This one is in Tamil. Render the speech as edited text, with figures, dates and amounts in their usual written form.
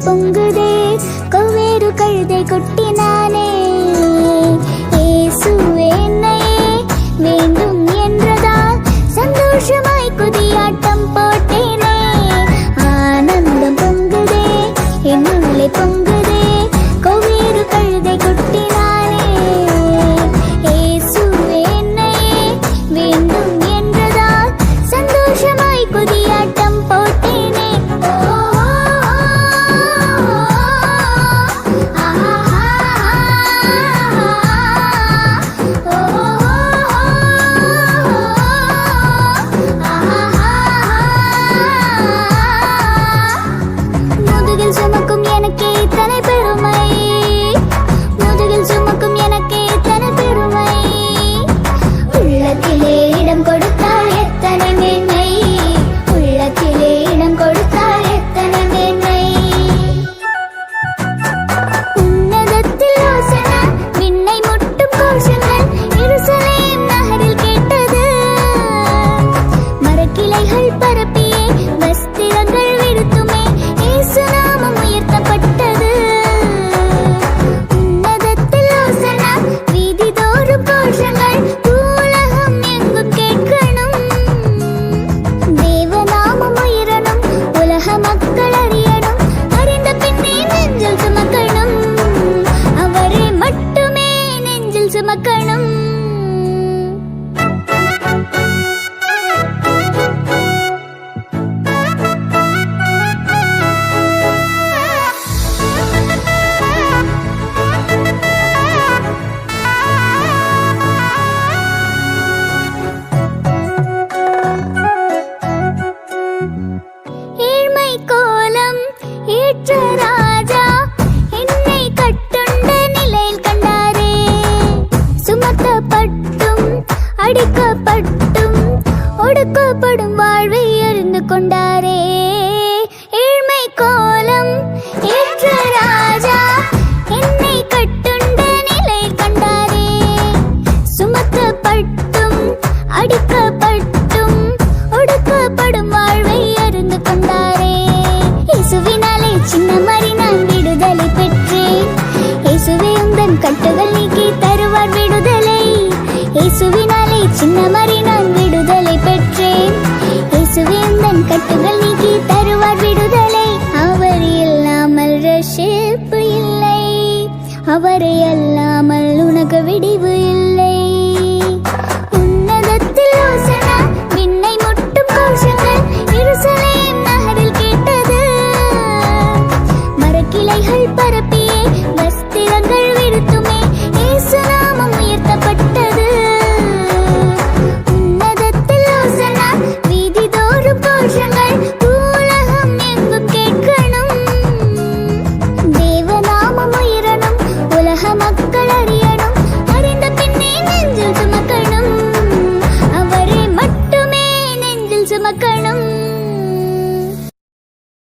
பொங்குதே கொவ்வேறு கழுதை கொட்டினானே. இயேசுவே என்னையே வேண்டும் என்றதால் சந்தோஷமாய் குதியாட்டம் போட்டேனே. ஆனந்தம் பொங்குதே என்னுள்ளே பொங்குதே கொவ்வேறு கழுதை கொட்டினானே. இயேசுவே என்னையே வேண்டும் என்றதால் சந்தோஷமாய் குதியாட்டம் போட்டேனே. முதுகில் சுமக்கும் எனக்கே இத்தனை பெருமை, முதுகில் சுமக்கும் எனக்கே இத்தனை பெருமை. உள்ளத்திலே இடம் கொடுத்தால் எத்தனை மேன்மை, உள்ளத்திலே இடம் கொடுத்தால் எத்தனை மேன்மை. உன்னதத்தில் ஓசனா விண்ணை முட்டும் கோஷங்கள் எருசலேம் நகரில் கேட்டது. மரக்கிளைகள் பரப்பியே வஸ்திரங்கள் விடுத்துமே இயேசு நாமம் உயர்த்தப்பட்டது. உன்னதத்தில் ஓசனா வீதிதோறும் கோஷங்கள் உலகம் எங்கும் கேட்கணும். தேவநாமம் உயரணும், உலக மக்கள் அறியணும், அறிந்த பின்னே நெஞ்சில் சுமக்கணும், அவரை மட்டுமே நெஞ்சில் சுமக்கணும். ஏழ்மை கோலம் ஏற்ற ராஜா என்னை கட்டுண்ட நிலையில் கண்டாரே. சுமக்கப்பட்டும் அடிக்கப்பட்டும் ஒடுக்கப்படும் வாழ்வை அறிந்து கொண்டாரே. ஏழ்மை கோலம் ஏற்ற ராஜா என்னை கட்டுண்ட நிலையில் கண்டாரே. சுமக்கப்பட்டும் அடிக்கப்பட்டும் ஒடுக்கப்படும் வாழ்வை அறிந்து கொண்டாரே. இயேசுவினாலே சின்ன மாறி நான் விடுதலை பெற்றேன். இயேசுவே உந்தன் கட்டுகள் நீக்கி தருவார் விடுதலை. இயேசுவினாலே சின்ன மாறி நான் விடுதலை பெற்றேன். இயேசுவே உந்தன் கட்டுகள் நீக்கி தருவார் விடுதலை. அவர் இல்லாமல் ரட்சிப்பு இல்லை, அவரை அல்லாமல் உனக்கு விடிவு இல்லை. உன்னதத்தில் ஓசனா விண்ணை முட்டும் கோஷங்கள் எருசலேம் நகரில் கேட்டது. மரக்கிளைகள் பரப்பியே வஸ்திரங்கள் விடுத்துமே இயேசு நாமம் உயர்த்தப்பட்டது. உன்னதத்தில் ஓசனா வீதிதோறும் கோஷங்கள் உலகம் எங்கும் கேட்கணும். தேவநாமம் உயரணும், உலக மக்கள் அறியணும், அறிந்த பின்னே நெஞ்சில் சுமக்கணும், அவரை மட்டுமே நெஞ்சில் சுமக்கணும்.